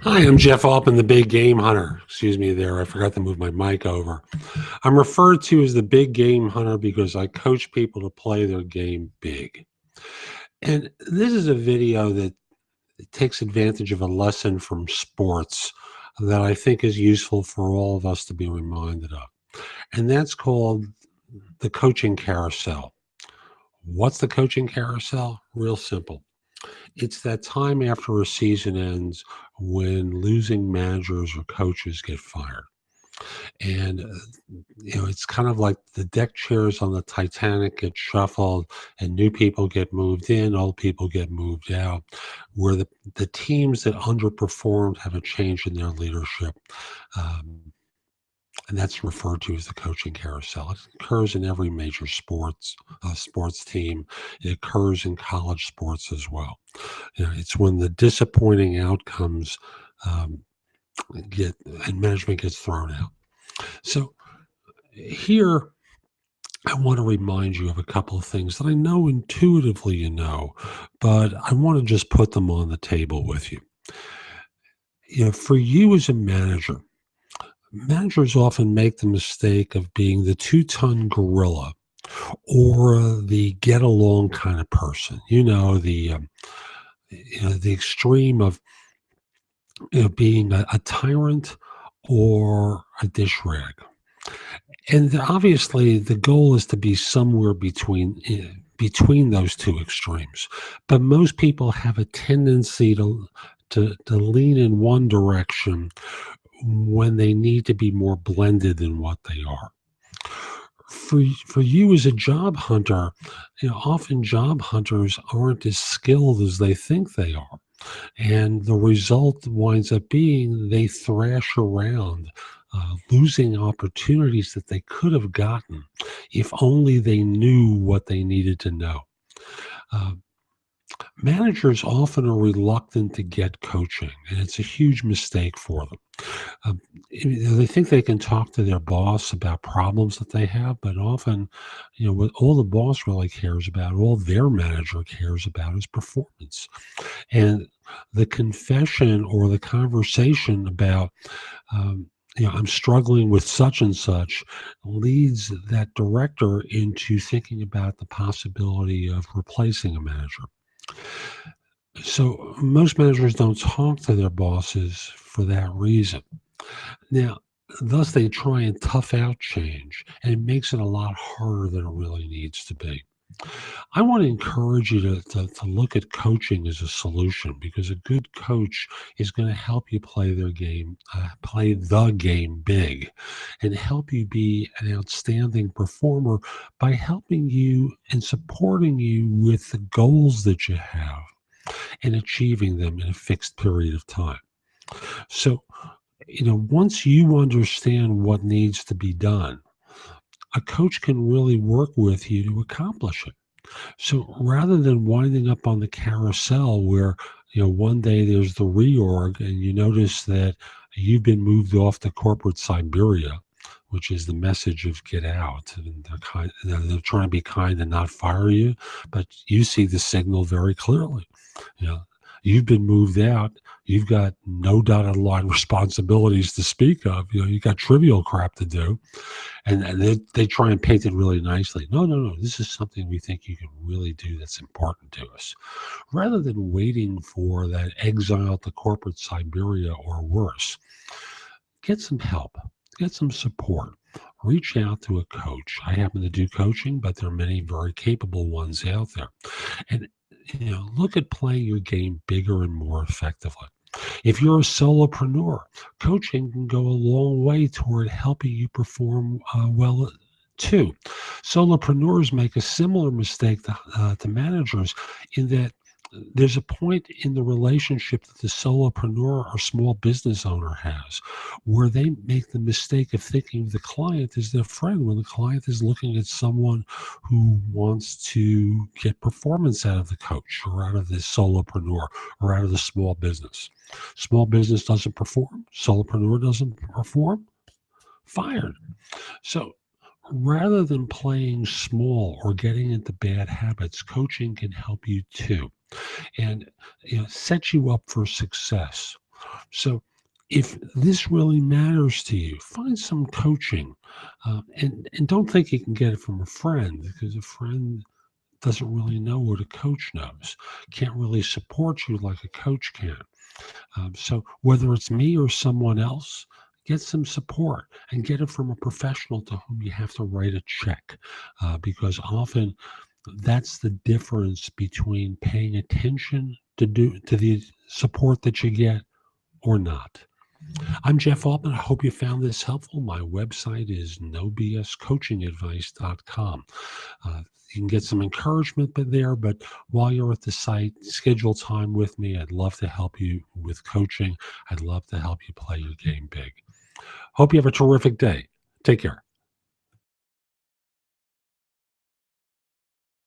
Hi, I'm Jeff Altman, the big game hunter. Excuse me there, I forgot to move my mic over. I'm referred to as the big game hunter because I coach people to play their game big. And this is a video that takes advantage of a lesson from sports that I think is useful for all of us to be reminded of. And that's called the coaching carousel. What's the coaching carousel? Real simple. It's that time after a season ends when losing managers or coaches get fired. And it's kind of like the deck chairs on the Titanic get shuffled and new people get moved in, old people get moved out, where the teams that underperformed have a change in their leadership. Um, and that's referred to as the coaching carousel. It occurs in every major sports team. It occurs in college sports as well. It's when the disappointing outcomes um, get and management gets thrown out. So here, I want to remind you of a couple of things that I know intuitively you know, but I want to just put them on the table with you. For you as a manager, managers often make the mistake of being the two-ton gorilla or the get along kind of person. The extreme of being a tyrant or a dish rag. And obviously, the goal is to be somewhere between those two extremes. But most people have a tendency to lean in one direction when they need to be more blended than what they are. For you as a job hunter, often job hunters aren't as skilled as they think they are. And the result winds up being they thrash around, losing opportunities that they could have gotten if only they knew what they needed to know. Uh, Managers often are reluctant to get coaching, and it's a huge mistake for them. Um, they think they can talk to their boss about problems that they have, but often, what all the boss really cares about, all their manager cares about is performance. And the confession or the conversation about, I'm struggling with such and such leads that director into thinking about the possibility of replacing a manager. So most managers don't talk to their bosses for that reason. Now, thus they try and tough out change, and it makes it a lot harder than it really needs to be. I want to encourage you to look at coaching as a solution because a good coach is going to help you play the game big, and help you be an outstanding performer by helping you and supporting you with the goals that you have and achieving them in a fixed period of time. So, once you understand what needs to be done, a coach can really work with you to accomplish it. So rather than winding up on the carousel where, one day there's the reorg and you notice that you've been moved off to corporate Siberia, which is the message of get out. And they're trying to be kind and not fire you, but you see the signal very clearly. You know, you've been moved out. You've got no dotted line responsibilities to speak of. You got trivial crap to do, and they try and paint it really nicely. No, no, no. This is something we think you can really do that's important to us. Rather than waiting for that exile to corporate Siberia or worse, get some help, get some support. Reach out to a coach. I happen to do coaching, but there are many very capable ones out there. And look at playing your game bigger and more effectively. If you're a solopreneur, coaching can go a long way toward helping you perform well too. Solopreneurs make a similar mistake to managers in that there's a point in the relationship that the solopreneur or small business owner has where they make the mistake of thinking of the client as their friend when the client is looking at someone who wants to get performance out of the coach or out of the solopreneur or out of the small business. Small business doesn't perform, solopreneur doesn't perform, fired. So rather than playing small or getting into bad habits, coaching can help you too and set you up for success. So if this really matters to you, find some coaching, and don't think you can get it from a friend, because a friend doesn't really know what a coach knows, can't really support you like a coach can. So whether it's me or someone else, get some support and get it from a professional to whom you have to write a check, because often that's the difference between paying attention to the support that you get or not. I'm Jeff Altman. I hope you found this helpful. My website is nobscoachingadvice.com. You can get some encouragement there, but while you're at the site, schedule time with me. I'd love to help you with coaching. I'd love to help you play your game big. Hope you have a terrific day. Take care.